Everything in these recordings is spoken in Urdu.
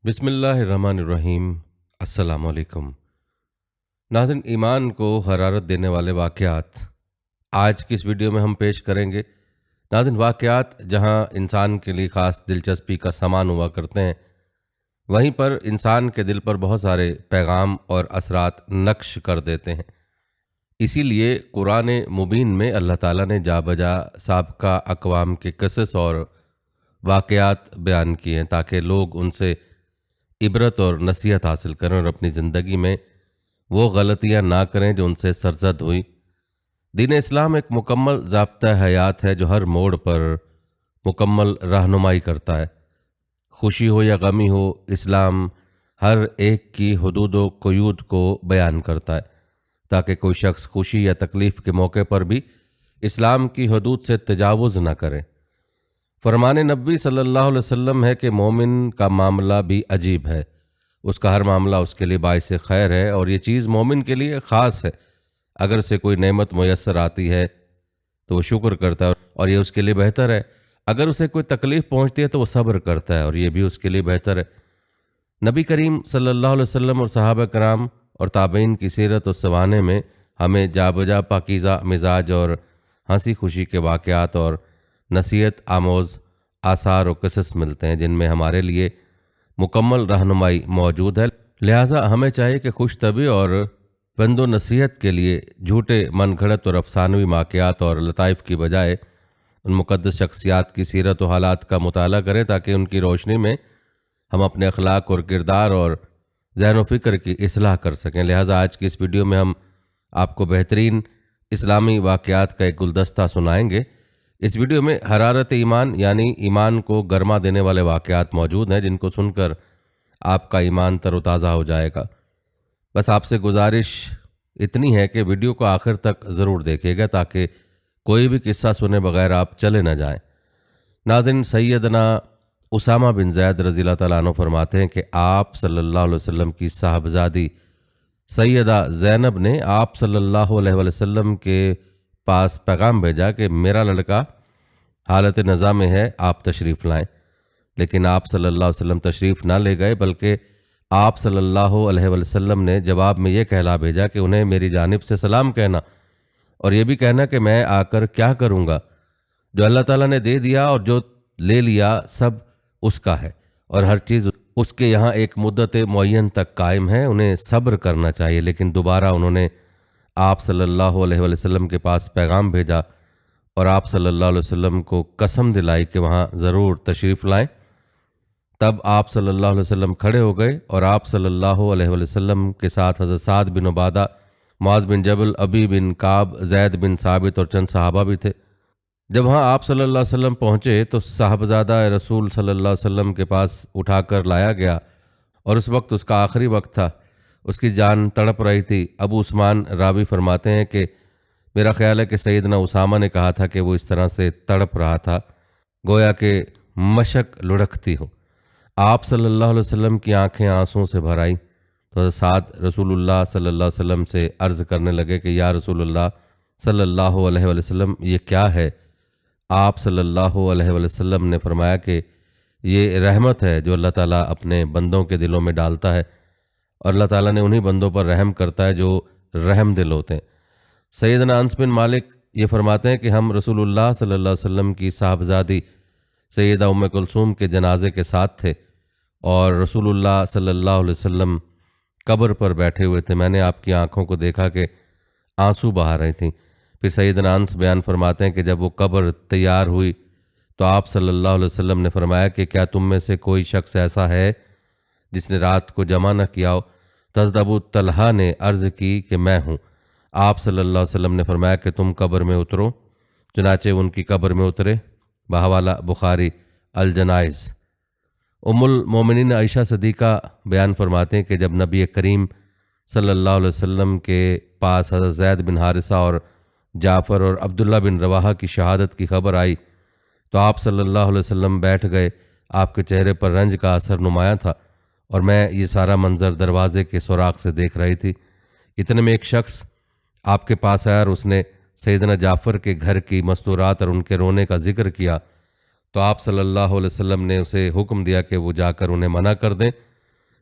بسم اللہ الرحمن الرحیم۔ السلام علیکم ناظرین، ایمان کو حرارت دینے والے واقعات آج کی اس ویڈیو میں ہم پیش کریں گے۔ ناظرین، واقعات جہاں انسان کے لیے خاص دلچسپی کا سامان ہوا کرتے ہیں، وہیں پر انسان کے دل پر بہت سارے پیغام اور اثرات نقش کر دیتے ہیں۔ اسی لیے قرآن مبین میں اللہ تعالیٰ نے جا بجا سابقہ اقوام کے قصص اور واقعات بیان کیے ہیں تاکہ لوگ ان سے عبرت اور نصیحت حاصل کریں اور اپنی زندگی میں وہ غلطیاں نہ کریں جو ان سے سرزد ہوئی۔ دین اسلام ایک مکمل ضابطہ حیات ہے جو ہر موڑ پر مکمل رہنمائی کرتا ہے۔ خوشی ہو یا غمی ہو، اسلام ہر ایک کی حدود و قیود کو بیان کرتا ہے تاکہ کوئی شخص خوشی یا تکلیف کے موقع پر بھی اسلام کی حدود سے تجاوز نہ کرے۔ فرمان نبوی صلی اللہ علیہ وسلم ہے کہ مومن کا معاملہ بھی عجیب ہے، اس کا ہر معاملہ اس کے لیے باعث خیر ہے، اور یہ چیز مومن کے لیے خاص ہے۔ اگر سے کوئی نعمت میسر آتی ہے تو وہ شکر کرتا ہے اور یہ اس کے لیے بہتر ہے، اگر اسے کوئی تکلیف پہنچتی ہے تو وہ صبر کرتا ہے اور یہ بھی اس کے لیے بہتر ہے۔ نبی کریم صلی اللہ علیہ وسلم اور صحابہ کرام اور تابعین کی سیرت و سوانح میں ہمیں جا بجا پاکیزہ مزاج اور ہنسی خوشی کے واقعات اور نصیحت آموز آثار و قصص ملتے ہیں جن میں ہمارے لیے مکمل رہنمائی موجود ہے۔ لہٰذا ہمیں چاہیے کہ خوش طبعی اور پند و نصیحت کے لیے جھوٹے من گھڑت اور افسانوی واقعات اور لطائف کی بجائے ان مقدس شخصیات کی سیرت و حالات کا مطالعہ کریں تاکہ ان کی روشنی میں ہم اپنے اخلاق اور کردار اور ذہن و فکر کی اصلاح کر سکیں۔ لہٰذا آج کی اس ویڈیو میں ہم آپ کو بہترین اسلامی واقعات کا ایک گلدستہ سنائیں گے۔ اس ویڈیو میں حرارت ایمان یعنی ایمان کو گرما دینے والے واقعات موجود ہیں جن کو سن کر آپ کا ایمان تر و تازہ ہو جائے گا۔ بس آپ سے گزارش اتنی ہے کہ ویڈیو کو آخر تک ضرور دیکھیے گا تاکہ کوئی بھی قصہ سنے بغیر آپ چلے نہ جائیں۔ ناظرین، سیدنا اسامہ بن زید رضی اللہ تعالیٰ عنہ فرماتے ہیں کہ آپ صلی اللہ علیہ وسلم کی صاحبزادی سیدہ زینب نے آپ صلی اللہ علیہ وسلم کے پاس پیغام بھیجا کہ میرا لڑکا حالت نزا میں ہے، آپ تشریف لائیں۔ لیکن آپ صلی اللہ علیہ وسلم تشریف نہ لے گئے بلکہ آپ صلی اللہ علیہ وسلم نے جواب میں یہ کہلا بھیجا کہ انہیں میری جانب سے سلام کہنا اور یہ بھی کہنا کہ میں آ کر کیا کروں گا، جو اللہ تعالیٰ نے دے دیا اور جو لے لیا سب اس کا ہے اور ہر چیز اس کے یہاں ایک مدت معین تک قائم ہے، انہیں صبر کرنا چاہیے۔ لیکن دوبارہ انہوں نے آپ صلی اللہ علیہ وسلم کے پاس پیغام بھیجا اور آپ صلی اللہ علیہ وسلم کو قسم دلائی کہ وہاں ضرور تشریف لائیں۔ تب آپ صلی اللہ علیہ وسلم کھڑے ہو گئے اور آپ صلی اللہ علیہ وسلم کے ساتھ حضرت سعد بن عبادہ، معاذ بن جبل، ابی بن کعب، زید بن ثابت اور چند صحابہ بھی تھے۔ جب وہاں آپ صلی اللہ علیہ وسلم پہنچے تو صاحبزادہ رسول صلی اللہ علیہ وسلم کے پاس اٹھا کر لایا گیا اور اس وقت اس کا آخری وقت تھا، اس کی جان تڑپ رہی تھی۔ ابو عثمان راوی فرماتے ہیں کہ میرا خیال ہے کہ سیدنا اسامہ نے کہا تھا کہ وہ اس طرح سے تڑپ رہا تھا گویا کہ مشک لڑکتی ہو۔ آپ صلی اللہ علیہ وسلم کی آنکھیں آنسوں سے بھر آئیں تو حضرت سعد رسول اللہ صلی اللہ علیہ وسلم سے عرض کرنے لگے کہ یا رسول اللہ صلی اللہ علیہ وسلم، یہ کیا ہے؟ آپ صلی اللہ علیہ وسلم نے فرمایا کہ یہ رحمت ہے جو اللہ تعالیٰ اپنے بندوں کے دلوں میں ڈالتا ہے، اور اللہ تعالیٰ نے انہی بندوں پر رحم کرتا ہے جو رحم دل ہوتے ہیں۔ سیدنا انس بن مالک یہ فرماتے ہیں کہ ہم رسول اللہ صلی اللہ علیہ وسلم کی صاحبزادی سیدہ ام کلثوم کے جنازے کے ساتھ تھے اور رسول اللہ صلی اللہ علیہ وسلم قبر پر بیٹھے ہوئے تھے۔ میں نے آپ کی آنکھوں کو دیکھا کہ آنسو بہا رہی تھیں۔ پھر سیدنا انس بیان فرماتے ہیں کہ جب وہ قبر تیار ہوئی تو آپ صلی اللہ علیہ وسلم نے فرمایا کہ کیا تم میں سے کوئی شخص ایسا ہے جس نے رات کو جمع نہ کیا ہو؟ تو حضرت ابو طلحہ نے عرض کی کہ میں ہوں۔ آپ صلی اللہ علیہ وسلم نے فرمایا کہ تم قبر میں اترو۔ چنانچہ ان کی قبر میں اترے۔ بحوالہ بخاری الجنائز۔ ام المومنین عائشہ صدیقہ بیان فرماتے ہیں کہ جب نبی کریم صلی اللہ علیہ وسلم کے پاس حضرت زید بن حارثہ اور جعفر اور عبداللہ بن رواحہ کی شہادت کی خبر آئی تو آپ صلی اللہ علیہ وسلم بیٹھ گئے۔ آپ کے چہرے پر رنج کا اثر نمایاں تھا اور میں یہ سارا منظر دروازے کے سوراخ سے دیکھ رہی تھی۔ اتنے میں ایک شخص آپ کے پاس آیا اور اس نے سیدنا جعفر کے گھر کی مستورات اور ان کے رونے کا ذکر کیا تو آپ صلی اللہ علیہ وسلم نے اسے حکم دیا کہ وہ جا کر انہیں منع کر دیں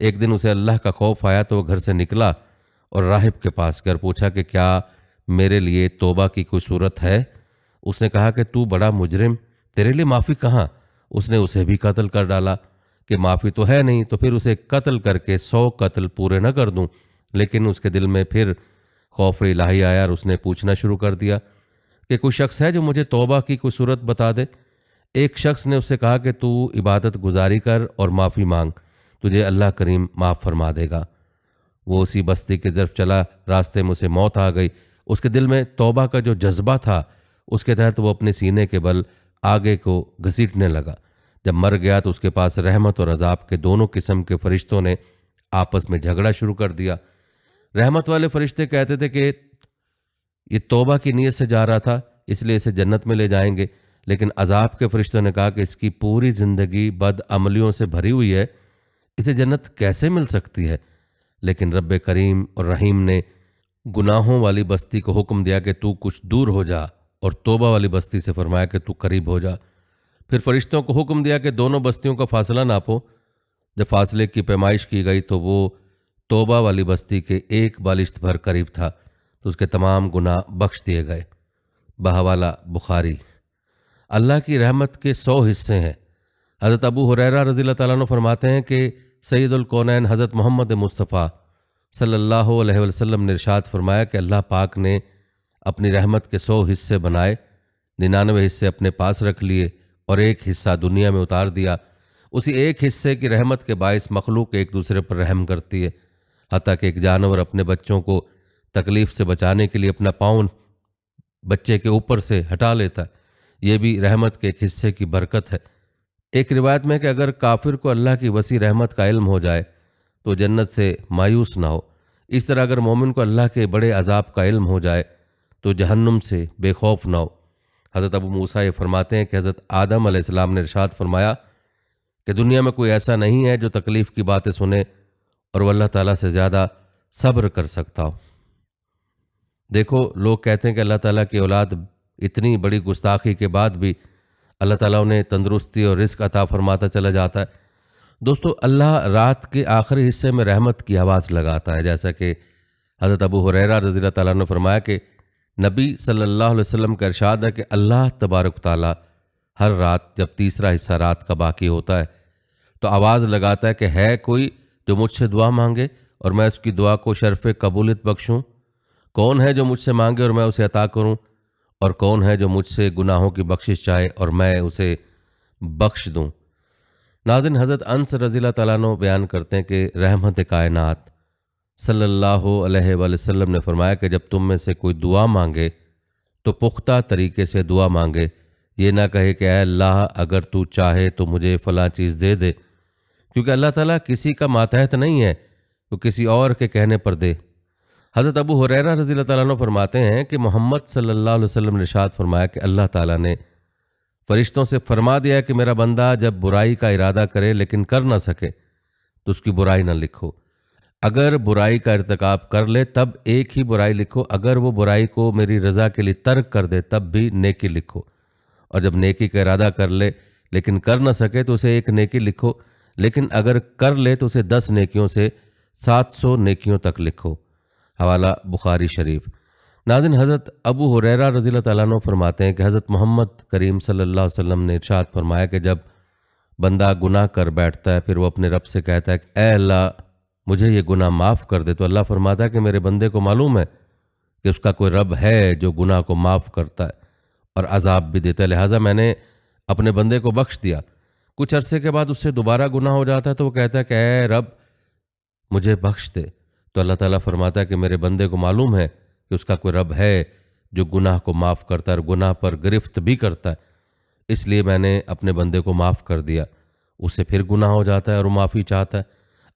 ایک دن اسے اللہ کا خوف آیا تو وہ گھر سے نکلا اور راہب کے پاس گیا اور پوچھا کہ کیا میرے لیے توبہ کی کوئی صورت ہے؟ اس نے کہا کہ تو بڑا مجرم، تیرے لیے معافی کہاں؟ اس نے اسے بھی قتل کر ڈالا کہ معافی تو ہے نہیں تو پھر اسے قتل کر کے 100 قتل پورے نہ کر دوں۔ لیکن اس کے دل میں پھر خوف الہی آیا اور اس نے پوچھنا شروع کر دیا کہ کوئی شخص ہے جو مجھے توبہ کی کوئی صورت بتا دے۔ ایک شخص نے اس سے کہا کہ تو عبادت گزاری کر اور معافی مانگ، تجھے اللہ کریم معاف فرما دے گا۔ وہ اسی بستی کی طرف چلا، راستے میں اسے موت آ گئی۔ اس کے دل میں توبہ کا جو جذبہ تھا اس کے تحت وہ اپنے سینے کے بل آگے کو گھسیٹنے لگا۔ جب مر گیا تو اس کے پاس رحمت اور عذاب کے دونوں قسم کے فرشتوں نے آپس میں جھگڑا شروع کر دیا۔ رحمت والے فرشتے کہتے تھے کہ یہ توبہ کی نیت سے جا رہا تھا اس لیے اسے جنت میں لے جائیں گے، لیکن عذاب کے فرشتوں نے کہا کہ اس کی پوری زندگی بد عملیوں سے بھری ہوئی ہے، اسے جنت کیسے مل سکتی ہے؟ لیکن رب کریم اور رحیم نے گناہوں والی بستی کو حکم دیا کہ تو کچھ دور ہو جا اور توبہ والی بستی سے فرمایا کہ تو قریب ہو جا۔ پھر فرشتوں کو حکم دیا کہ دونوں بستیوں کا فاصلہ ناپو۔ جب فاصلے کی پیمائش کی گئی تو وہ توبہ والی بستی کے ایک بالشت بھر قریب تھا تو اس کے تمام گناہ بخش دیے گئے۔ بحوالہ بخاری۔ اللہ کی رحمت کے 100 حصے ہیں۔ حضرت ابو ہریرہ رضی اللہ تعالیٰ عنہ فرماتے ہیں کہ سید الکونین حضرت محمد مصطفیٰ صلی اللہ علیہ وسلم نے ارشاد فرمایا کہ اللہ پاک نے اپنی رحمت کے 100 حصے بنائے، 99 حصے اپنے پاس رکھ لیے اور ایک حصہ دنیا میں اتار دیا۔ اسی ایک حصے کی رحمت کے باعث مخلوق ایک دوسرے پر رحم کرتی ہے، حتیٰ کہ ایک جانور اپنے بچوں کو تکلیف سے بچانے کے لیے اپنا پاؤں بچے کے اوپر سے ہٹا لیتا ہے۔ یہ بھی رحمت کے ایک حصے کی برکت ہے۔ ایک روایت میں کہ اگر کافر کو اللہ کی وسیع رحمت کا علم ہو جائے تو جنت سے مایوس نہ ہو، اس طرح اگر مومن کو اللہ کے بڑے عذاب کا علم ہو جائے تو جہنم سے بے خوف نہ ہو۔ حضرت ابو موسیٰ یہ فرماتے ہیں کہ حضرت آدم علیہ السلام نے ارشاد فرمایا کہ دنیا میں کوئی ایسا نہیں ہے جو تکلیف کی باتیں سنے اور وہ اللہ تعالیٰ سے زیادہ صبر کر سکتا ہو۔ دیکھو، لوگ کہتے ہیں کہ اللہ تعالیٰ کی اولاد اتنی بڑی گستاخی کے بعد بھی اللہ تعالیٰ انہیں تندرستی اور رزق عطا فرماتا چلا جاتا ہے۔ دوستو، اللہ رات کے آخری حصے میں رحمت کی آواز لگاتا ہے، جیسا کہ حضرت ابو ہریرہ رضی اللہ تعالیٰ نے فرمایا کہ نبی صلی اللہ علیہ وسلم کا ارشاد ہے کہ اللہ تبارک تعالیٰ ہر رات جب تیسرا حصہ رات کا باقی ہوتا ہے تو آواز لگاتا ہے کہ ہے کوئی جو مجھ سے دعا مانگے اور میں اس کی دعا کو شرف قبولیت بخشوں؟ کون ہے جو مجھ سے مانگے اور میں اسے عطا کروں؟ اور کون ہے جو مجھ سے گناہوں کی بخشش چاہے اور میں اسے بخش دوں؟ ناظرین، حضرت انس رضی اللہ تعالیٰ عنہ بیان کرتے ہیں کہ رحمت کائنات صلی اللہ علیہ وآلہ وسلم نے فرمایا کہ جب تم میں سے کوئی دعا مانگے تو پختہ طریقے سے دعا مانگے، یہ نہ کہے کہ اے اللہ اگر تو چاہے تو مجھے فلاں چیز دے دے، کیونکہ اللہ تعالیٰ کسی کا ماتحت نہیں ہے وہ کسی اور کے کہنے پر دے۔ حضرت ابو ہریرہ رضی اللہ تعالیٰ عنہ فرماتے ہیں کہ محمد صلی اللہ علیہ وسلم نے ارشاد فرمایا کہ اللہ تعالیٰ نے فرشتوں سے فرما دیا کہ میرا بندہ جب برائی کا ارادہ کرے لیکن کر نہ سکے تو اس کی برائی نہ لکھو، اگر برائی کا ارتکاب کر لے تب ایک ہی برائی لکھو، اگر وہ برائی کو میری رضا کے لیے ترک کر دے تب بھی نیکی لکھو، اور جب نیکی کا ارادہ کر لے لیکن کر نہ سکے تو اسے ایک نیکی لکھو، لیکن اگر کر لے تو اسے 10 نیکیوں سے 700 نیکیوں تک لکھو۔ حوالہ بخاری شریف۔ ناظرین، حضرت ابو ہریرہ رضی اللہ تعالیٰ عنہ فرماتے ہیں کہ حضرت محمد کریم صلی اللہ علیہ وسلم نے ارشاد فرمایا کہ جب بندہ گناہ کر بیٹھتا ہے پھر وہ اپنے رب سے کہتا ہے کہ اے اللہ مجھے یہ گناہ معاف کر دے، تو اللہ فرماتا ہے کہ میرے بندے کو معلوم ہے کہ اس کا کوئی رب ہے جو گناہ کو معاف کرتا ہے اور عذاب بھی دیتا ہے، لہٰذا میں نے اپنے بندے کو بخش دیا۔ کچھ عرصے کے بعد اس سے دوبارہ گناہ ہو جاتا ہے تو وہ کہتا ہے کہ اے رب مجھے بخش دے، تو اللہ تعالیٰ فرماتا ہے کہ میرے بندے کو معلوم ہے کہ اس کا کوئی رب ہے جو گناہ کو معاف کرتا ہے اور گناہ پر گرفت بھی کرتا ہے، اس لیے میں نے اپنے بندے کو معاف کر دیا۔ اس سے پھر گناہ ہو جاتا ہے اور وہ معافی چاہتا ہے،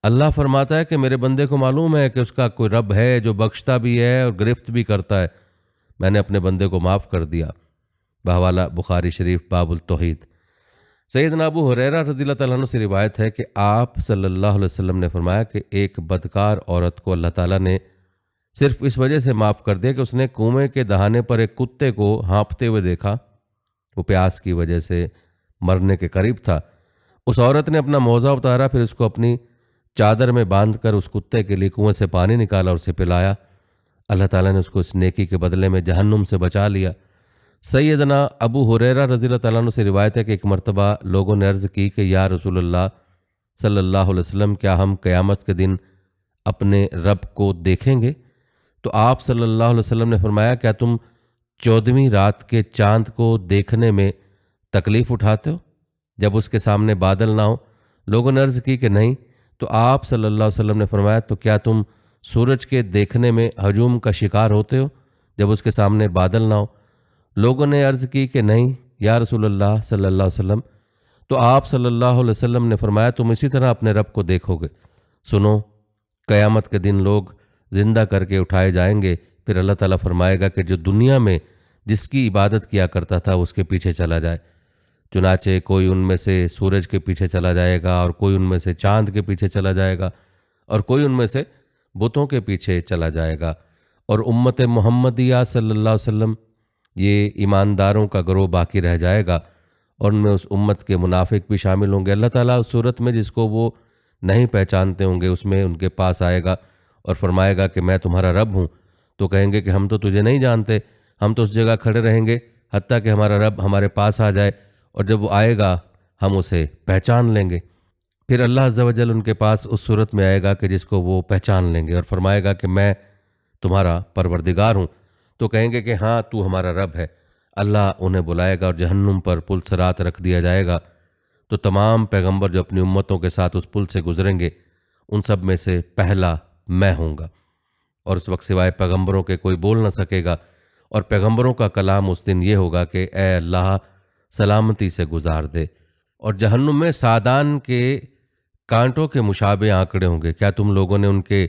اللہ فرماتا ہے کہ میرے بندے کو معلوم ہے کہ اس کا کوئی رب ہے جو بخشتا بھی ہے اور گرفت بھی کرتا ہے، میں نے اپنے بندے کو معاف کر دیا۔ بحوالہ بخاری شریف باب التوحید۔ سیدنا ابو ہریرہ رضی اللہ تعالیٰ عنہ سے روایت ہے کہ آپ صلی اللہ علیہ وسلم نے فرمایا کہ ایک بدکار عورت کو اللہ تعالیٰ نے صرف اس وجہ سے معاف کر دیا کہ اس نے کنویں کے دہانے پر ایک کتے کو ہانپتے ہوئے دیکھا، وہ پیاس کی وجہ سے مرنے کے قریب تھا۔ اس عورت نے اپنا موزہ اتارا، پھر اس کو اپنی چادر میں باندھ کر اس کتے کے لیے کنویں سے پانی نکالا اور اسے پلایا، اللہ تعالیٰ نے اس کو اس نیکی کے بدلے میں جہنم سے بچا لیا۔ سیدنا ابو ہریرہ رضی اللہ تعالیٰ عنہ سے روایت ہے کہ ایک مرتبہ لوگوں نے عرض کی کہ یا رسول اللہ صلی اللہ علیہ وسلم، کیا ہم قیامت کے دن اپنے رب کو دیکھیں گے؟ تو آپ صلی اللہ علیہ وسلم نے فرمایا، کیا تم 14ویں رات کے چاند کو دیکھنے میں تکلیف اٹھاتے ہو جب اس کے سامنے بادل نہ ہو؟ لوگوں نے عرض کی کہ نہیں۔ تو آپ صلی اللہ علیہ وسلم نے فرمایا، تو کیا تم سورج کے دیکھنے میں ہجوم کا شکار ہوتے ہو جب اس کے سامنے بادل نہ ہو؟ لوگوں نے عرض کی کہ نہیں یا رسول اللہ صلی اللہ علیہ وسلم۔ تو آپ صلی اللہ علیہ وسلم نے فرمایا، تم اسی طرح اپنے رب کو دیکھو گے۔ سنو، قیامت کے دن لوگ زندہ کر کے اٹھائے جائیں گے، پھر اللہ تعالیٰ فرمائے گا کہ جو دنیا میں جس کی عبادت کیا کرتا تھا اس کے پیچھے چلا جائے۔ چنانچہ کوئی ان میں سے سورج کے پیچھے چلا جائے گا، اور کوئی ان میں سے چاند کے پیچھے چلا جائے گا، اور کوئی ان میں سے بتوں کے پیچھے چلا جائے گا، اور امت محمدیہ صلی اللہ علیہ وسلم، یہ ایمانداروں کا گروہ باقی رہ جائے گا، اور ان میں اس امت کے منافق بھی شامل ہوں گے۔ اللہ تعالیٰ اس صورت میں جس کو وہ نہیں پہچانتے ہوں گے اس میں ان کے پاس آئے گا اور فرمائے گا کہ میں تمہارا رب ہوں۔ تو کہیں گے کہ ہم تو تجھے نہیں جانتے، ہم تو اس جگہ کھڑے رہیں گے حتیٰ کہ ہمارا رب ہمارے پاس آ جائے، اور جب وہ آئے گا ہم اسے پہچان لیں گے۔ پھر اللہ عز و جل ان کے پاس اس صورت میں آئے گا کہ جس کو وہ پہچان لیں گے، اور فرمائے گا کہ میں تمہارا پروردگار ہوں۔ تو کہیں گے کہ ہاں تو ہمارا رب ہے۔ اللہ انہیں بلائے گا اور جہنم پر پل صراط رکھ دیا جائے گا۔ تو تمام پیغمبر جو اپنی امتوں کے ساتھ اس پل سے گزریں گے، ان سب میں سے پہلا میں ہوں گا، اور اس وقت سوائے پیغمبروں کے کوئی بول نہ سکے گا، اور پیغمبروں کا کلام اس دن یہ ہوگا کہ اے اللہ سلامتی سے گزار دے۔ اور جہنم میں سادان کے کانٹوں کے مشابہ آنکڑے ہوں گے۔ کیا تم لوگوں نے ان کے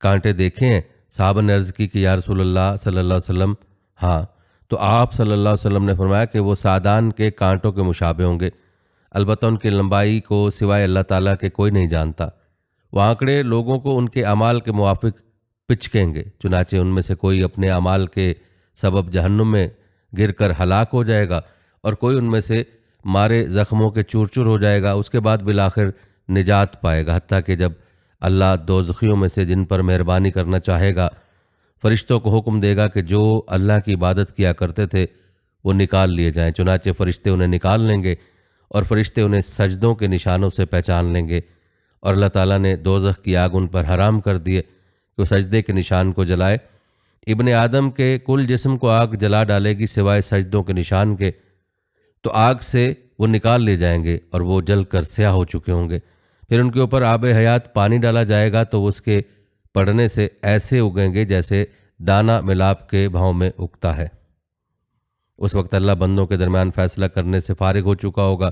کانٹے دیکھے ہیں؟ صحابہ نے عرض کی کہ یا رسول اللہ صلی اللہ علیہ وسلم ہاں۔ تو آپ صلی اللہ علیہ وسلم نے فرمایا کہ وہ سادان کے کانٹوں کے مشابہ ہوں گے، البتہ ان کی لمبائی کو سوائے اللہ تعالیٰ کے کوئی نہیں جانتا۔ وہ آنکڑے لوگوں کو ان کے اعمال کے موافق پچکیں گے، چنانچہ ان میں سے کوئی اپنے اعمال کے سبب جہنم میں گر کر ہلاک ہو جائے گا، اور کوئی ان میں سے مارے زخموں کے چور چور ہو جائے گا، اس کے بعد بالآخر نجات پائے گا، حتیٰ کہ جب اللہ دوزخیوں میں سے جن پر مہربانی کرنا چاہے گا فرشتوں کو حکم دے گا کہ جو اللہ کی عبادت کیا کرتے تھے وہ نکال لیے جائیں، چنانچہ فرشتے انہیں نکال لیں گے، اور فرشتے انہیں سجدوں کے نشانوں سے پہچان لیں گے، اور اللہ تعالیٰ نے دوزخ کی آگ ان پر حرام کر دیے کہ وہ سجدے کے نشان کو جلائے۔ ابن آدم کے کل جسم کو آگ جلا ڈالے گی سوائے سجدوں کے نشان کے، تو آگ سے وہ نکال لیے جائیں گے اور وہ جل کر سیاہ ہو چکے ہوں گے۔ پھر ان کے اوپر آب حیات پانی ڈالا جائے گا تو وہ اس کے پڑنے سے ایسے اگیں گے جیسے دانہ ملاب کے بھاؤں میں اگتا ہے۔ اس وقت اللہ بندوں کے درمیان فیصلہ کرنے سے فارغ ہو چکا ہوگا،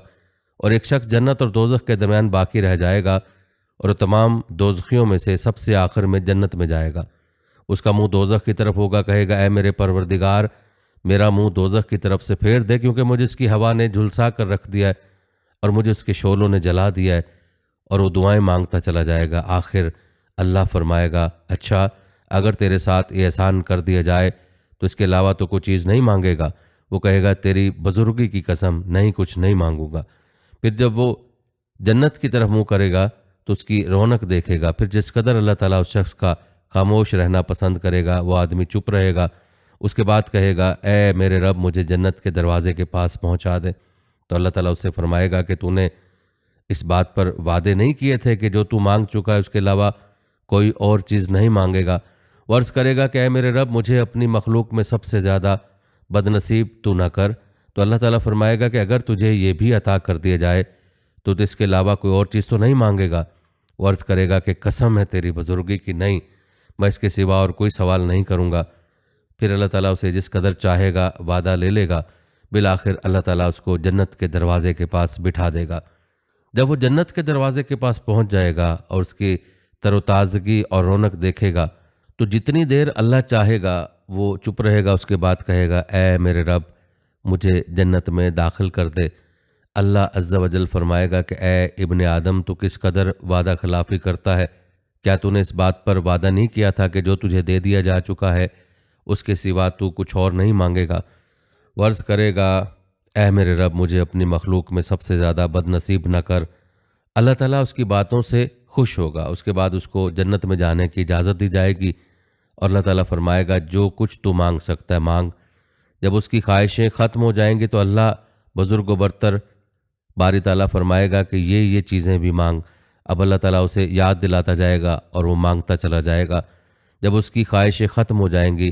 اور ایک شخص جنت اور دوزخ کے درمیان باقی رہ جائے گا، اور وہ تمام دوزخیوں میں سے سب سے آخر میں جنت میں جائے گا۔ اس کا منہ دوزخ کی طرف ہوگا، کہے گا اے میرے پروردگار، میرا منہ دوزخ کی طرف سے پھیر دے، کیونکہ مجھے اس کی ہوا نے جھلسا کر رکھ دیا ہے اور مجھے اس کے شعلوں نے جلا دیا ہے۔ اور وہ دعائیں مانگتا چلا جائے گا۔ آخر اللہ فرمائے گا اچھا اگر تیرے ساتھ یہ احسان کر دیا جائے تو اس کے علاوہ تو کوئی چیز نہیں مانگے گا؟ وہ کہے گا تیری بزرگی کی قسم نہیں، کچھ نہیں مانگوں گا۔ پھر جب وہ جنت کی طرف منہ کرے گا تو اس کی رونق دیکھے گا۔ پھر جس قدر اللہ تعالیٰ اس شخص کا خاموش رہنا پسند کرے گا وہ آدمی چپ رہے گا۔ اس کے بعد کہے گا اے میرے رب مجھے جنت کے دروازے کے پاس پہنچا دے، تو اللہ تعالیٰ اس سے فرمائے گا کہ تو نے اس بات پر وعدے نہیں کیے تھے کہ جو تو مانگ چکا ہے اس کے علاوہ کوئی اور چیز نہیں مانگے گا؟ وہ عرض کرے گا کہ اے میرے رب مجھے اپنی مخلوق میں سب سے زیادہ بد نصیب تو نہ کر۔ تو اللہ تعالیٰ فرمائے گا کہ اگر تجھے یہ بھی عطا کر دیا جائے تو اس کے علاوہ کوئی اور چیز تو نہیں مانگے گا؟ وہ عرض کرے گا کہ قسم ہے تیری بزرگی کی، نہیں، میں اس کے سوا اور کوئی سوال نہیں کروں گا۔ پھر اللہ تعالیٰ اسے جس قدر چاہے گا وعدہ لے لے گا۔ بالآخر اللہ تعالیٰ اس کو جنت کے دروازے کے پاس بٹھا دے گا۔ جب وہ جنت کے دروازے کے پاس پہنچ جائے گا اور اس کی تر و تازگی اور رونق دیکھے گا تو جتنی دیر اللہ چاہے گا وہ چپ رہے گا۔ اس کے بعد کہے گا اے میرے رب مجھے جنت میں داخل کر دے۔ اللہ عز و جل فرمائے گا کہ اے ابن آدم تو کس قدر وعدہ خلافی کرتا ہے، کیا تو نے اس بات پر وعدہ نہیں کیا تھا کہ جو تجھے دے دیا جا چکا ہے اس کے سوا تو کچھ اور نہیں مانگے گا؟ وہ عرض کرے گا اے میرے رب مجھے اپنی مخلوق میں سب سے زیادہ بد نصیب نہ کر۔ اللہ تعالیٰ اس کی باتوں سے خوش ہوگا۔ اس کے بعد اس کو جنت میں جانے کی اجازت دی جائے گی اور اللہ تعالیٰ فرمائے گا جو کچھ تو مانگ سکتا ہے مانگ۔ جب اس کی خواہشیں ختم ہو جائیں گی تو اللہ بزرگ و برتر باری تعالیٰ فرمائے گا کہ یہ چیزیں بھی مانگ۔ اب اللہ تعالیٰ اسے یاد دلاتا جائے گا اور وہ مانگتا چلا جائے گا۔ جب اس کی خواہشیں ختم ہو جائیں گی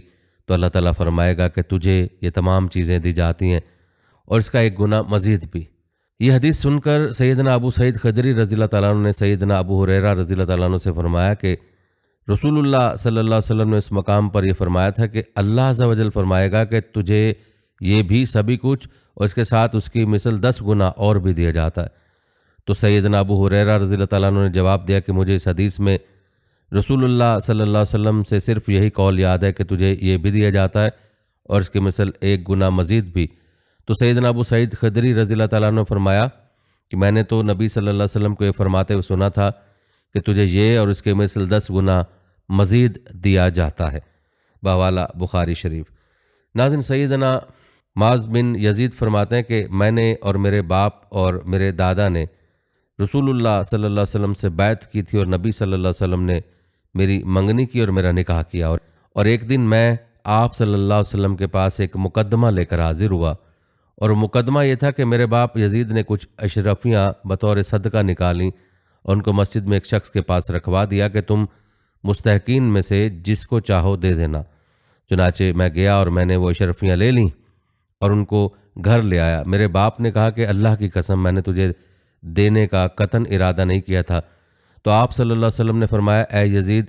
تو اللہ تعالیٰ فرمائے گا کہ تجھے یہ تمام چیزیں دی جاتی ہیں اور اس کا ایک گناہ مزید بھی۔ یہ حدیث سن کر سیدنا ابو سعید خدری رضی اللہ تعالیٰ عنہ نے سیدنا ابو ہریرہ رضی اللہ تعالیٰ عنہ سے فرمایا کہ رسول اللہ صلی اللہ علیہ وسلم نے اس مقام پر یہ فرمایا تھا کہ اللہ عز و جل فرمائے گا کہ تجھے یہ بھی سبھی کچھ اور اس کے ساتھ اس کی مثل 10 گنا اور بھی دیا جاتا ہے۔ تو سیدنا ابو ہریرہ رضی اللہ تعالیٰ عنہ نے جواب دیا کہ مجھے اس حدیث میں رسول اللہ صلی اللہ علیہ وسلم سے صرف یہی قول یاد ہے کہ تجھے یہ بھی دیا جاتا ہے اور اس کی مثل 1 گنا مزید بھی۔ تو سیدنا ابو سعید خدری رضی اللہ تعالیٰ عنہ نے فرمایا کہ میں نے تو نبی صلی اللہ علیہ وسلم کو یہ فرماتے ہوئے سنا تھا کہ تجھے یہ اور اس کے مثل 10 گنا مزید دیا جاتا ہے۔ بحوالہ بخاری شریف۔ ناظرین، سیدنا معاذ بن یزید فرماتے ہیں کہ میں نے اور میرے باپ اور میرے دادا نے رسول اللہ صلی اللہ علیہ وسلم سے بیعت کی تھی اور نبی صلی اللہ علیہ وسلم نے میری منگنی کی اور میرا نکاح کیا، اور ایک دن میں آپ صلی اللہ علیہ وسلم کے پاس ایک مقدمہ لے کر حاضر ہوا، اور مقدمہ یہ تھا کہ میرے باپ یزید نے کچھ اشرفیاں بطور صدقہ نکالیں اور ان کو مسجد میں ایک شخص کے پاس رکھوا دیا کہ تم مستحقین میں سے جس کو چاہو دے دینا۔ چنانچہ میں گیا اور میں نے وہ اشرفیاں لے لیں اور ان کو گھر لے آیا۔ میرے باپ نے کہا کہ اللہ کی قسم میں نے تجھے دینے کا قطعاً ارادہ نہیں کیا تھا۔ تو آپ صلی اللہ علیہ وسلم نے فرمایا، اے یزید،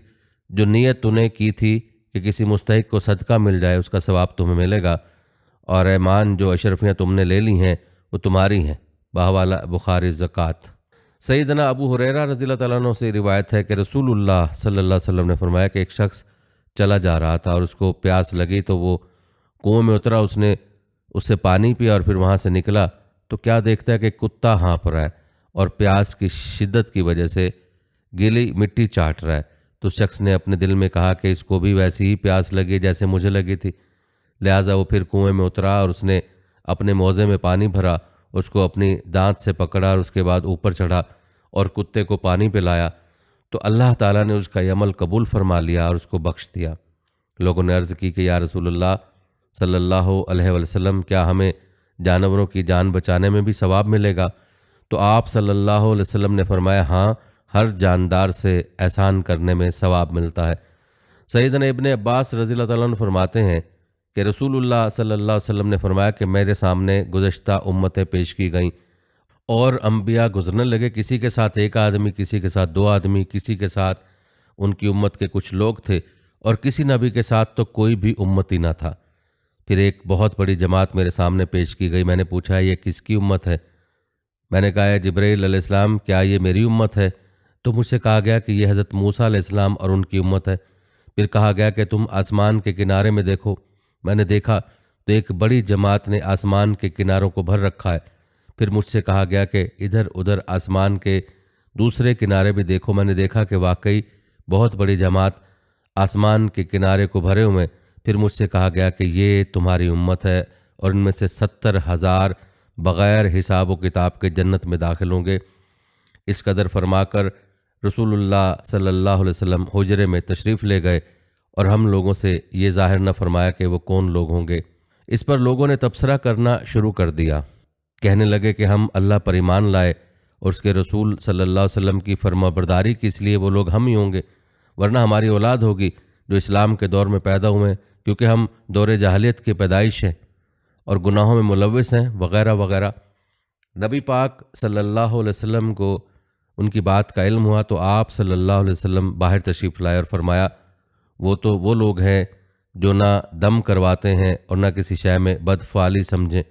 جو نیت تو نے کی تھی کہ کسی مستحق کو صدقہ مل جائے اس کا ثواب تمہیں ملے گا، اور ایمان جو اشرفیاں تم نے لے لی ہیں وہ تمہاری ہیں۔ بحوالہ بخاری زکوٰۃ۔ سیدنا ابو ہریرہ رضی اللہ تعالیٰ عنہ سے روایت ہے کہ رسول اللہ صلی اللہ علیہ وسلم نے فرمایا کہ ایک شخص چلا جا رہا تھا اور اس کو پیاس لگی تو وہ کنویں میں اترا، اس نے اس سے پانی پیا اور پھر وہاں سے نکلا تو کیا دیکھتا ہے کہ کتا ہانپ رہا ہے اور پیاس کی شدت کی وجہ سے گیلی مٹی چاٹ رہا ہے۔ تو شخص نے اپنے دل میں کہا کہ اس کو بھی ویسی ہی پیاس لگی جیسے مجھے لگی تھی، لہٰذا وہ پھر کنویں میں اترا اور اس نے اپنے موزے میں پانی بھرا، اس کو اپنی دانت سے پکڑا اور اس کے بعد اوپر چڑھا اور کتے کو پانی پلایا، تو اللہ تعالیٰ نے اس کا یہ عمل قبول فرما لیا اور اس کو بخش دیا۔ لوگوں نے عرض کی کہ یا رسول اللہ صلی اللہ علیہ وسلم، کیا ہمیں جانوروں کی جان بچانے میں بھی ثواب ملے گا؟ تو آپ صلی اللہ علیہ وسلم نے فرمایا، ہاں، ہر جاندار سے احسان کرنے میں ثواب ملتا ہے۔ سیدنا ابن عباس رضی اللہ تعالیٰ عنہ فرماتے ہیں کہ رسول اللہ صلی اللہ علیہ وسلم نے فرمایا کہ میرے سامنے گزشتہ امتیں پیش کی گئیں اور انبیاء گزرنے لگے، کسی کے ساتھ 1 آدمی، کسی کے ساتھ 2 آدمی، کسی کے ساتھ ان کی امت کے کچھ لوگ تھے، اور کسی نبی کے ساتھ تو کوئی بھی امتی نہ تھا۔ پھر ایک بہت بڑی جماعت میرے سامنے پیش کی گئی۔ میں نے پوچھا، یہ کس کی امت ہے؟ میں نے کہا، جبرائیل علیہ السلام، کیا یہ میری امت ہے؟ تو مجھ سے کہا گیا کہ یہ حضرت موسیٰ علیہ السلام اور ان کی امت ہے۔ پھر کہا گیا کہ تم آسمان کے کنارے میں دیکھو۔ میں نے دیکھا تو ایک بڑی جماعت نے آسمان کے کناروں کو بھر رکھا ہے۔ پھر مجھ سے کہا گیا کہ ادھر ادھر آسمان کے دوسرے کنارے بھی دیکھو۔ میں نے دیکھا کہ واقعی بہت بڑی جماعت آسمان کے کنارے کو بھرے ہوئے۔ پھر مجھ سے کہا گیا کہ یہ تمہاری امت ہے اور ان میں سے 70,000 بغیر حساب و کتاب کے جنت میں داخل ہوں گے۔ اس قدر فرما کر رسول اللہ صلی اللہ علیہ وسلم حجرے میں تشریف لے گئے اور ہم لوگوں سے یہ ظاہر نہ فرمایا کہ وہ کون لوگ ہوں گے۔ اس پر لوگوں نے تبصرہ کرنا شروع کر دیا، کہنے لگے کہ ہم اللہ پر ایمان لائے اور اس کے رسول صلی اللہ علیہ وسلم کی فرما برداری کی، اس لیے وہ لوگ ہم ہی ہوں گے، ورنہ ہماری اولاد ہوگی جو اسلام کے دور میں پیدا ہوئے ہیں، کیونکہ ہم دور جاہلیت کی پیدائش ہیں اور گناہوں میں ملوث ہیں، وغیرہ وغیرہ۔ نبی پاک صلی اللہ علیہ وسلم کو ان کی بات کا علم ہوا تو آپ صلی اللہ علیہ وسلم باہر تشریف لائے اور فرمایا، وہ تو وہ لوگ ہیں جو نہ دم کرواتے ہیں اور نہ کسی شے میں بدفعالی سمجھیں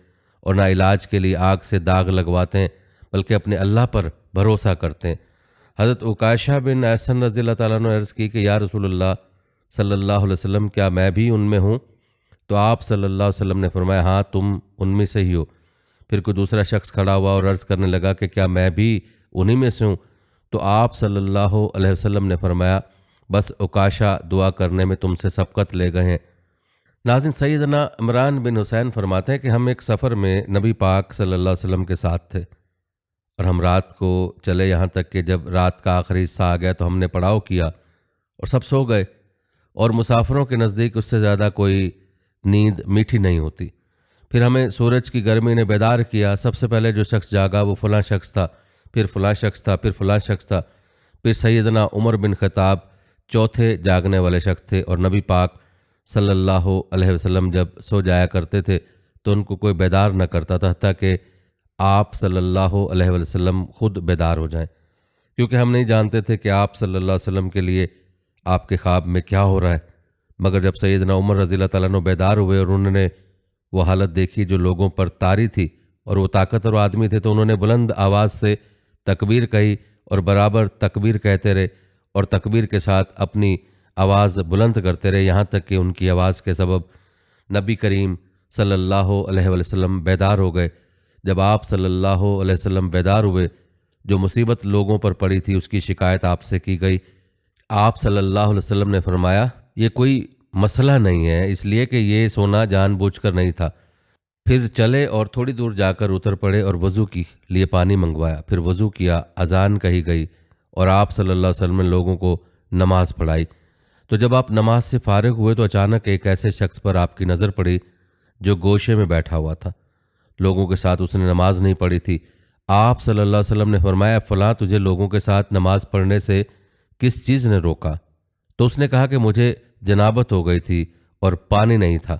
اور نہ علاج کے لیے آگ سے داغ لگواتے ہیں، بلکہ اپنے اللہ پر بھروسہ کرتے ہیں۔ حضرت عکاشہ بن احسن رضی اللہ تعالیٰ نے عرض کی کہ یا رسول اللہ صلی اللہ علیہ وسلم، کیا میں بھی ان میں ہوں؟ تو آپ صلی اللہ علیہ وسلم نے فرمایا، ہاں، تم ان میں سے ہی ہو۔ پھر کوئی دوسرا شخص کھڑا ہوا اور عرض کرنے لگا کہ کیا میں بھی انہی میں سے ہوں؟ تو آپ صلی اللہ علیہ وسلم نے فرمایا، بس عکاشہ دعا کرنے میں تم سے سبقت لے گئے ہیں۔ ناظرین، سیدنا عمران بن حسین فرماتے ہیں کہ ہم ایک سفر میں نبی پاک صلی اللہ علیہ وسلم کے ساتھ تھے اور ہم رات کو چلے، یہاں تک کہ جب رات کا آخری حصہ آ گیا تو ہم نے پڑاؤ کیا اور سب سو گئے، اور مسافروں کے نزدیک اس سے زیادہ کوئی نیند میٹھی نہیں ہوتی۔ پھر ہمیں سورج کی گرمی نے بیدار کیا۔ سب سے پہلے جو شخص جاگا وہ فلاں شخص تھا، پھر فلاں شخص تھا، پھر فلاں شخص تھا، پھر سیدنا عمر بن خطاب چوتھے جاگنے والے شخص تھے، اور نبی پاک صلی اللہ علیہ وسلم جب سو جایا کرتے تھے تو ان کو کوئی بیدار نہ کرتا تھا، حتیٰ کہ آپ صلی اللہ علیہ وسلم خود بیدار ہو جائیں، کیونکہ ہم نہیں جانتے تھے کہ آپ صلی اللہ علیہ وسلم کے لیے آپ کے خواب میں کیا ہو رہا ہے۔ مگر جب سیدنا عمر رضی اللہ تعالیٰ عنہ بیدار ہوئے اور انہوں نے وہ حالت دیکھی جو لوگوں پر طاری تھی، اور وہ طاقتور آدمی تھے، تو انہوں نے بلند آواز سے تکبیر کہی اور برابر تکبیر کہتے رہے، اور تکبیر کے ساتھ اپنی آواز بلند کرتے رہے، یہاں تک کہ ان کی آواز کے سبب نبی کریم صلی اللہ علیہ وسلم بیدار ہو گئے۔ جب آپ صلی اللہ علیہ وسلم بیدار ہوئے، جو مصیبت لوگوں پر پڑی تھی اس کی شکایت آپ سے کی گئی۔ آپ صلی اللہ علیہ وسلم نے فرمایا یہ کوئی مسئلہ نہیں ہے، اس لیے کہ یہ سونا جان بوجھ کر نہیں تھا۔ پھر چلے اور تھوڑی دور جا کر اتر پڑے اور وضو کی لیے پانی منگوایا، پھر وضو کیا، اذان کہی گئی، اور آپ صلی اللہ علیہ وسلم نے لوگوں کو نماز پڑھائی۔ تو جب آپ نماز سے فارغ ہوئے تو اچانک ایک ایسے شخص پر آپ کی نظر پڑی جو گوشے میں بیٹھا ہوا تھا، لوگوں کے ساتھ اس نے نماز نہیں پڑھی تھی۔ آپ صلی اللہ علیہ وسلم نے فرمایا فلاں تجھے لوگوں کے ساتھ نماز پڑھنے سے کس چیز نے روکا؟ تو اس نے کہا کہ مجھے جنابت ہو گئی تھی اور پانی نہیں تھا۔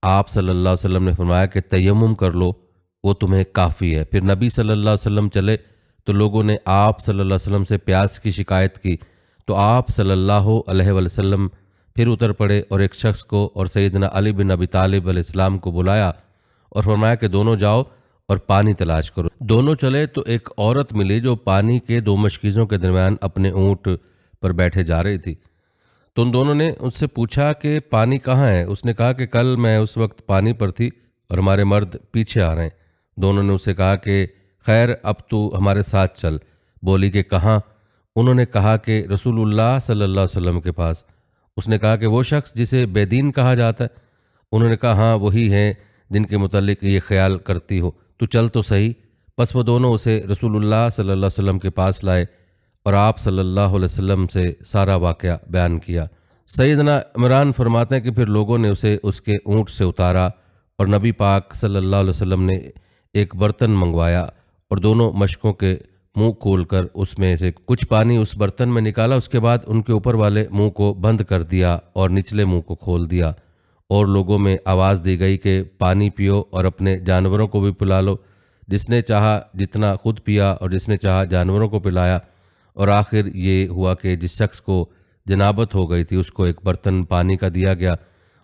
آپ صلی اللہ علیہ وسلم نے فرمایا کہ تیمم کر لو، وہ تمہیں کافی ہے۔ پھر نبی صلی اللہ علیہ وسلم چلے تو لوگوں نے آپ صلی اللہ علیہ وسلم سے پیاس کی شکایت کی، تو آپ صلی اللہ علیہ وسلم پھر اتر پڑے اور ایک شخص کو اور سیدنا علی بن ابی طالب علیہ السلام کو بلایا اور فرمایا کہ دونوں جاؤ اور پانی تلاش کرو۔ دونوں چلے تو ایک عورت ملی جو پانی کے دو مشکیزوں کے درمیان اپنے اونٹ پر بیٹھے جا رہی تھی۔ تو ان دونوں نے اس سے پوچھا کہ پانی کہاں ہے؟ اس نے کہا کہ کل میں اس وقت پانی پر تھی اور ہمارے مرد پیچھے آ رہے ہیں۔ دونوں نے اسے کہا کہ خیر اب تو ہمارے ساتھ چل۔ بولی کہ کہاں؟ انہوں نے کہا کہ رسول اللہ صلی اللہ علیہ وسلم کے پاس۔ اس نے کہا کہ وہ شخص جسے بے دین کہا جاتا ہے؟ انہوں نے کہا ہاں وہی ہیں جن کے متعلق یہ خیال کرتی ہو، تو چل تو صحیح۔ پس وہ دونوں اسے رسول اللہ صلی اللہ علیہ وسلم کے پاس لائے اور آپ صلی اللہ علیہ وسلم سے سارا واقعہ بیان کیا۔ سیدنا عمران فرماتے ہیں کہ پھر لوگوں نے اسے اس کے اونٹ سے اتارا اور نبی پاک صلی اللہ علیہ وسلم نے ایک برتن منگوایا اور دونوں مشکوں کے منہ کھول کر اس میں سے کچھ پانی اس برتن میں نکالا۔ اس کے بعد ان کے اوپر والے منہ کو بند کر دیا اور نچلے منہ کو کھول دیا، اور لوگوں میں آواز دی گئی کہ پانی پیو اور اپنے جانوروں کو بھی پلا لو۔ جس نے چاہا جتنا خود پیا اور جس نے چاہا جانوروں کو پلایا، اور آخر یہ ہوا کہ جس شخص کو جنابت ہو گئی تھی اس کو ایک برتن پانی کا دیا گیا،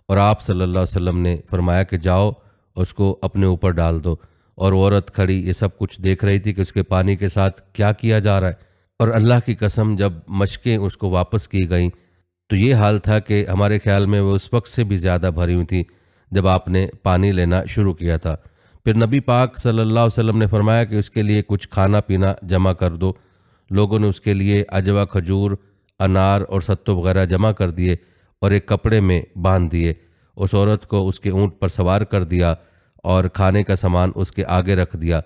اور آپ صلی اللہ علیہ وسلم نے فرمایا کہ جاؤ اس کو اپنے اوپر ڈال دو۔ اور وہ عورت کھڑی یہ سب کچھ دیکھ رہی تھی کہ اس کے پانی کے ساتھ کیا کیا جا رہا ہے، اور اللہ کی قسم جب مشقیں اس کو واپس کی گئیں تو یہ حال تھا کہ ہمارے خیال میں وہ اس وقت سے بھی زیادہ بھری ہوئی تھی جب آپ نے پانی لینا شروع کیا تھا۔ پھر نبی پاک صلی اللہ علیہ وسلم نے فرمایا کہ اس کے لیے کچھ کھانا پینا جمع کر دو۔ لوگوں نے اس کے لیے اجوا، کھجور، انار اور ستو وغیرہ جمع کر دیے اور ایک کپڑے میں باندھ دیے۔ اس عورت کو اس کے اونٹ پر سوار کر دیا اور کھانے کا سامان اس کے آگے رکھ دیا۔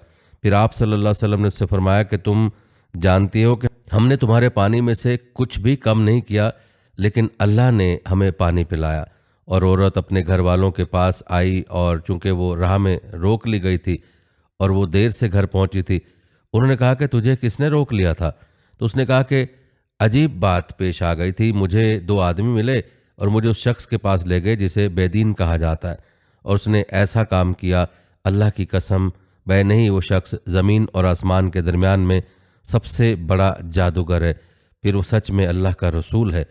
پھر آپ صلی اللہ علیہ وسلم نے اس سے فرمایا کہ تم جانتی ہو کہ ہم نے تمہارے پانی میں سے کچھ بھی کم نہیں کیا، لیکن اللہ نے ہمیں پانی پلایا۔ اور عورت اپنے گھر والوں کے پاس آئی، اور چونکہ وہ راہ میں روک لی گئی تھی اور وہ دیر سے گھر پہنچی تھی، انہوں نے کہا کہ تجھے کس نے روک لیا تھا؟ تو اس نے کہا کہ عجیب بات پیش آ گئی تھی، مجھے دو آدمی ملے اور مجھے اس شخص کے پاس لے گئے جسے بے دین کہا جاتا ہے، اور اس نے ایسا کام کیا، اللہ کی قسم بے نہیں وہ شخص زمین اور آسمان کے درمیان میں سب سے بڑا جادوگر ہے، پھر وہ سچ میں اللہ کا رسول ہے۔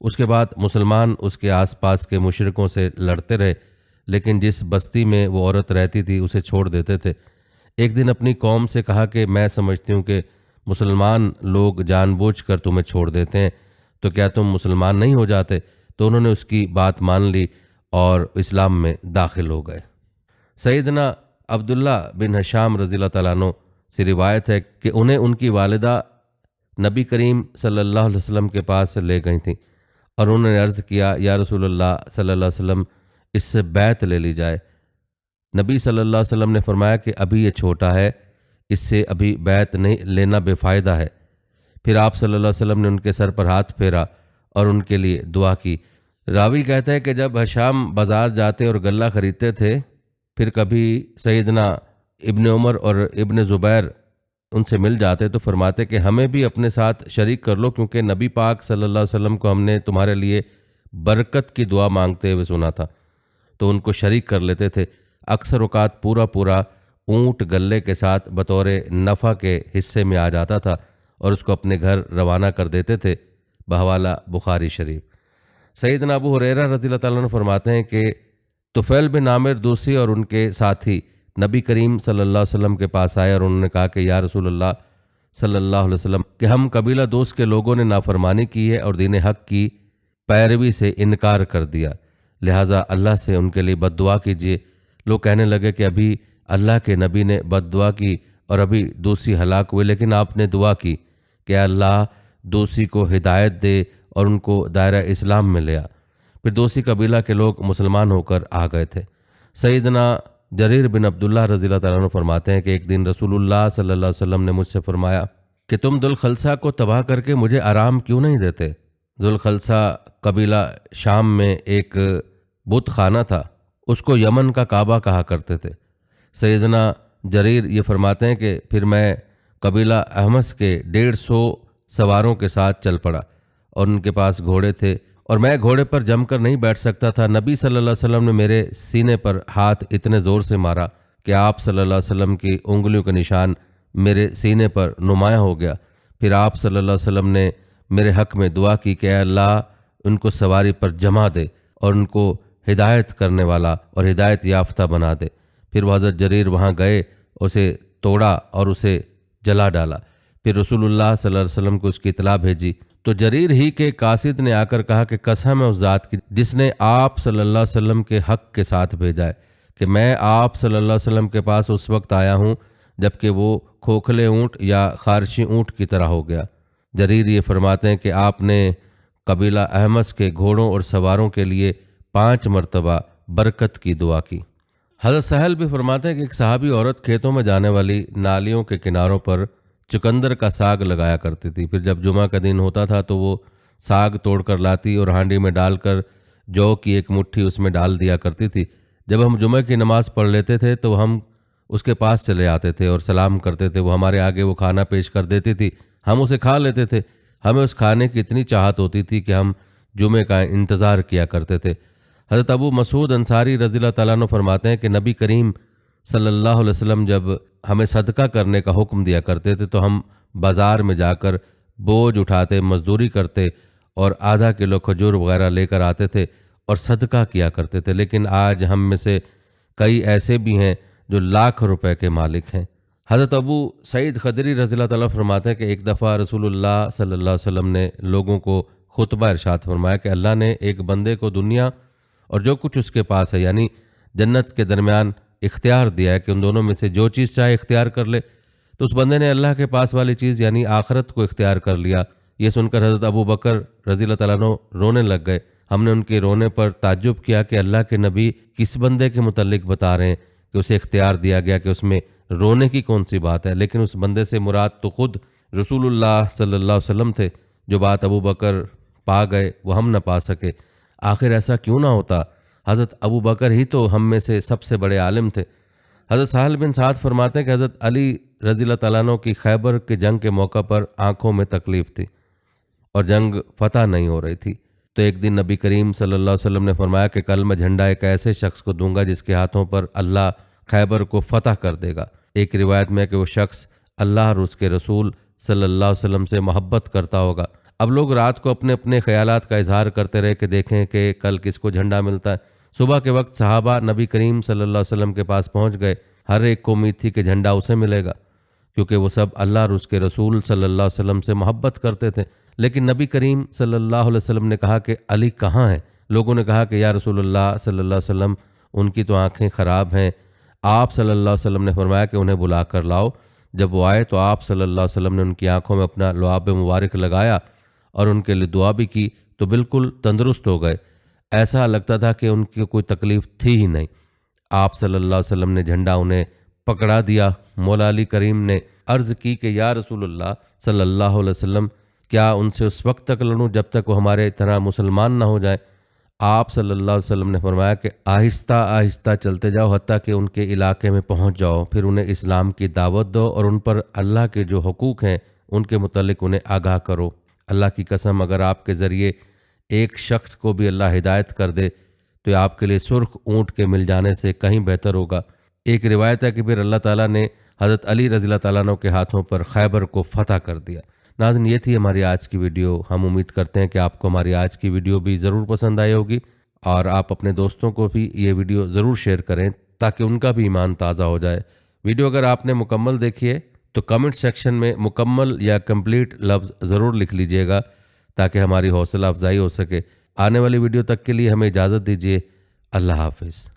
اس کے بعد مسلمان اس کے آس پاس کے مشرکوں سے لڑتے رہے، لیکن جس بستی میں وہ عورت رہتی تھی اسے چھوڑ دیتے تھے۔ ایک دن اپنی قوم سے کہا کہ میں سمجھتی ہوں کہ مسلمان لوگ جان بوجھ کر تمہیں چھوڑ دیتے ہیں، تو کیا تم مسلمان نہیں ہو جاتے؟ تو انہوں نے اس کی بات مان لی اور اسلام میں داخل ہو گئے۔ سیدنا عبداللہ بن حشام رضی اللہ تعالیٰ عنہ سے روایت ہے کہ انہیں ان کی والدہ نبی کریم صلی اللہ علیہ وسلم کے پاس لے گئی تھیں، اور انہوں نے عرض کیا یا رسول اللہ صلی اللہ علیہ وسلم اس سے بیعت لے لی جائے۔ نبی صلی اللہ علیہ وسلم نے فرمایا کہ ابھی یہ چھوٹا ہے، اس سے ابھی بیعت نہیں لینا بے فائدہ ہے۔ پھر آپ صلی اللہ علیہ وسلم نے ان کے سر پر ہاتھ پھیرا اور ان کے لیے دعا کی۔ راوی کہتا ہے کہ جب حشام بازار جاتے اور غلہ خریدتے تھے، پھر کبھی سیدنا ابن عمر اور ابن زبیر ان سے مل جاتے تو فرماتے کہ ہمیں بھی اپنے ساتھ شریک کر لو، کیونکہ نبی پاک صلی اللہ علیہ وسلم کو ہم نے تمہارے لیے برکت کی دعا مانگتے ہوئے سنا تھا، تو ان کو شریک کر لیتے تھے۔ اکثر اوقات پورا اونٹ غلے کے ساتھ بطور نفع کے حصے میں آ جاتا تھا اور اس کو اپنے گھر روانہ کر دیتے تھے، بحوالہ بخاری شریف۔ سیدنا ابو ہریرہ رضی اللہ تعالیٰ عنہ فرماتے ہیں کہ طفیل بن عامر دوسی اور ان کے ساتھی نبی کریم صلی اللہ علیہ وسلم کے پاس آئے اور انہوں نے کہا کہ یا رسول اللہ صلی اللہ علیہ وسلم کہ ہم قبیلہ دوست کے لوگوں نے نافرمانی کی ہے اور دین حق کی پیروی سے انکار کر دیا، لہٰذا اللہ سے ان کے لیے بد دعا کیجیے۔ لوگ کہنے لگے کہ ابھی اللہ کے نبی نے بد دعا کی اور ابھی دوسی ہلاک ہوئے، لیکن آپ نے دعا کی کہ اللہ دوسی کو ہدایت دے اور ان کو دائرہ اسلام میں لیا۔ پھر دوسی قبیلہ کے لوگ مسلمان ہو کر آ گئے تھے۔ سیدنا جریر بن عبداللہ رضی اللہ تعالیٰ عنہ فرماتے ہیں کہ ایک دن رسول اللہ صلی اللہ علیہ وسلم نے مجھ سے فرمایا کہ تم ذوالخلصہ کو تباہ کر کے مجھے آرام کیوں نہیں دیتے؟ ذوالخلصہ قبیلہ شام میں ایک بت خانہ تھا، اس کو یمن کا کعبہ کہا کرتے تھے۔ سیدنا جریر یہ فرماتے ہیں کہ پھر میں قبیلہ احمس کے 150 سواروں کے ساتھ چل پڑا اور ان کے پاس گھوڑے تھے اور میں گھوڑے پر جم کر نہیں بیٹھ سکتا تھا۔ نبی صلی اللہ علیہ وسلم نے میرے سینے پر ہاتھ اتنے زور سے مارا کہ آپ صلی اللہ علیہ وسلم کی انگلیوں کا نشان میرے سینے پر نمایاں ہو گیا۔ پھر آپ صلی اللہ علیہ وسلم نے میرے حق میں دعا کی کہ اے اللہ ان کو سواری پر جما دے اور ان کو ہدایت کرنے والا اور ہدایت یافتہ بنا دے۔ پھر وہ حضرت جریر وہاں گئے، اسے توڑا اور اسے جلا ڈالا۔ پھر رسول اللہ صلی اللہ علیہ وسلم کو اس کی اطلاع بھیجی تو جریر ہی کے قاصد نے آ کر کہا کہ قسم ہے اس ذات کی جس نے آپ صلی اللہ علیہ وسلم کے حق کے ساتھ بھیجا ہے کہ میں آپ صلی اللہ علیہ وسلم کے پاس اس وقت آیا ہوں جب کہ وہ کھوکھلے اونٹ یا خارشی اونٹ کی طرح ہو گیا۔ جریر یہ فرماتے ہیں کہ آپ نے قبیلہ احمس کے گھوڑوں اور سواروں کے لیے 5 مرتبہ برکت کی دعا کی۔ حضرت سہل بھی فرماتے ہیں کہ ایک صحابی عورت کھیتوں میں جانے والی نالیوں کے کناروں پر چقندر کا ساگ لگایا کرتی تھی۔ پھر جب جمعہ کا دن ہوتا تھا تو وہ ساگ توڑ کر لاتی اور ہانڈی میں ڈال کر جو کی ایک مٹھی اس میں ڈال دیا کرتی تھی۔ جب ہم جمعہ کی نماز پڑھ لیتے تھے تو ہم اس کے پاس چلے آتے تھے اور سلام کرتے تھے، وہ ہمارے آگے وہ کھانا پیش کر دیتی تھی، ہم اسے کھا لیتے تھے۔ ہمیں اس کھانے کی اتنی چاہت ہوتی تھی کہ ہم جمعے کا انتظار کیا کرتے تھے۔ حضرت ابو مسعود انصاری رضی اللہ تعالیٰ عنہ فرماتے ہیں کہ نبی کریم صلی اللہ علیہ وسلم جب ہمیں صدقہ کرنے کا حکم دیا کرتے تھے تو ہم بازار میں جا کر بوجھ اٹھاتے، مزدوری کرتے اور آدھا کلو کھجور وغیرہ لے کر آتے تھے اور صدقہ کیا کرتے تھے۔ لیکن آج ہم میں سے کئی ایسے بھی ہیں جو لاکھ روپے کے مالک ہیں۔ حضرت ابو سعید خدری رضی اللہ تعالیٰ فرماتے ہیں کہ ایک دفعہ رسول اللہ صلی اللہ علیہ وسلم نے لوگوں کو خطبہ ارشاد فرمایا کہ اللہ نے ایک بندے کو دنیا اور جو کچھ اس کے پاس ہے یعنی جنت کے درمیان اختیار دیا ہے کہ ان دونوں میں سے جو چیز چاہے اختیار کر لے، تو اس بندے نے اللہ کے پاس والی چیز یعنی آخرت کو اختیار کر لیا۔ یہ سن کر حضرت ابو بکر رضی اللہ تعالیٰ عنہ رونے لگ گئے۔ ہم نے ان کے رونے پر تعجب کیا کہ اللہ کے نبی کس بندے کے متعلق بتا رہے ہیں کہ اسے اختیار دیا گیا، کہ اس میں رونے کی کون سی بات ہے؟ لیکن اس بندے سے مراد تو خود رسول اللہ صلی اللہ علیہ وسلم تھے۔ جو بات ابو بکر پا گئے وہ ہم نہ پا سکے۔ آخر ایسا کیوں نہ ہوتا؟ حضرت ابو بکر ہی تو ہم میں سے سب سے بڑے عالم تھے۔ حضرت سہل بن سعد فرماتے ہیں کہ حضرت علی رضی اللہ تعالیٰ عنہ کی خیبر کے جنگ کے موقع پر آنکھوں میں تکلیف تھی اور جنگ فتح نہیں ہو رہی تھی، تو ایک دن نبی کریم صلی اللہ علیہ وسلم نے فرمایا کہ کل میں جھنڈا ایک ایسے شخص کو دوں گا جس کے ہاتھوں پر اللہ خیبر کو فتح کر دے گا۔ ایک روایت میں کہ وہ شخص اللہ اور اس کے رسول صلی اللہ علیہ وسلم سے محبت کرتا ہوگا۔ اب لوگ رات کو اپنے اپنے خیالات کا اظہار کرتے رہے کہ دیکھیں کہ کل کس کو جھنڈا ملتا ہے۔ صبح کے وقت صحابہ نبی کریم صلی اللہ علیہ وسلم کے پاس پہنچ گئے۔ ہر ایک کو امید تھی کہ جھنڈا اسے ملے گا، کیونکہ وہ سب اللہ اور اس کے رسول صلی اللہ علیہ وسلم سے محبت کرتے تھے۔ لیکن نبی کریم صلی اللہ علیہ وسلم نے کہا کہ علی کہاں ہے؟ لوگوں نے کہا کہ یا رسول اللہ صلی اللہ علیہ وسلم ان کی تو آنکھیں خراب ہیں۔ آپ صلی اللہ علیہ وسلم نے فرمایا کہ انہیں بلا کر لاؤ۔ جب وہ آئے تو آپ صلی اللہ علیہ وسلم نے ان کی آنکھوں میں اپنا لعاب مبارک لگایا اور ان کے لیے دعا بھی کی تو بالکل تندرست ہو گئے۔ ایسا لگتا تھا کہ ان کی کوئی تکلیف تھی ہی نہیں۔ آپ صلی اللہ علیہ وسلم نے جھنڈا انہیں پکڑا دیا۔ مولا علی کریم نے عرض کی کہ یا رسول اللہ صلی اللہ علیہ وسلم، کیا ان سے اس وقت تک لڑوں جب تک وہ ہمارے طرح مسلمان نہ ہو جائیں؟ آپ صلی اللہ علیہ وسلم نے فرمایا کہ آہستہ آہستہ چلتے جاؤ حتیٰ کہ ان کے علاقے میں پہنچ جاؤ، پھر انہیں اسلام کی دعوت دو اور ان پر اللہ کے جو حقوق ہیں ان کے متعلق انہیں آگاہ کرو۔ اللہ کی قسم، اگر آپ کے ذریعے ایک شخص کو بھی اللہ ہدایت کر دے تو یہ آپ کے لیے سرخ اونٹ کے مل جانے سے کہیں بہتر ہوگا۔ ایک روایت ہے کہ پھر اللہ تعالیٰ نے حضرت علی رضی اللہ تعالیٰ عنہ کے ہاتھوں پر خیبر کو فتح کر دیا۔ ناظرین، یہ تھی ہماری آج کی ویڈیو۔ ہم امید کرتے ہیں کہ آپ کو ہماری آج کی ویڈیو بھی ضرور پسند آئی ہوگی اور آپ اپنے دوستوں کو بھی یہ ویڈیو ضرور شیئر کریں تاکہ ان کا بھی ایمان تازہ ہو جائے۔ ویڈیو اگر آپ نے مکمل دیکھی ہے تو کمنٹ سیکشن میں مکمل یا کمپلیٹ لفظ ضرور لکھ لیجئے گا تاکہ ہماری حوصلہ افزائی ہو سکے۔ آنے والی ویڈیو تک کے لیے ہمیں اجازت دیجیے۔ اللہ حافظ۔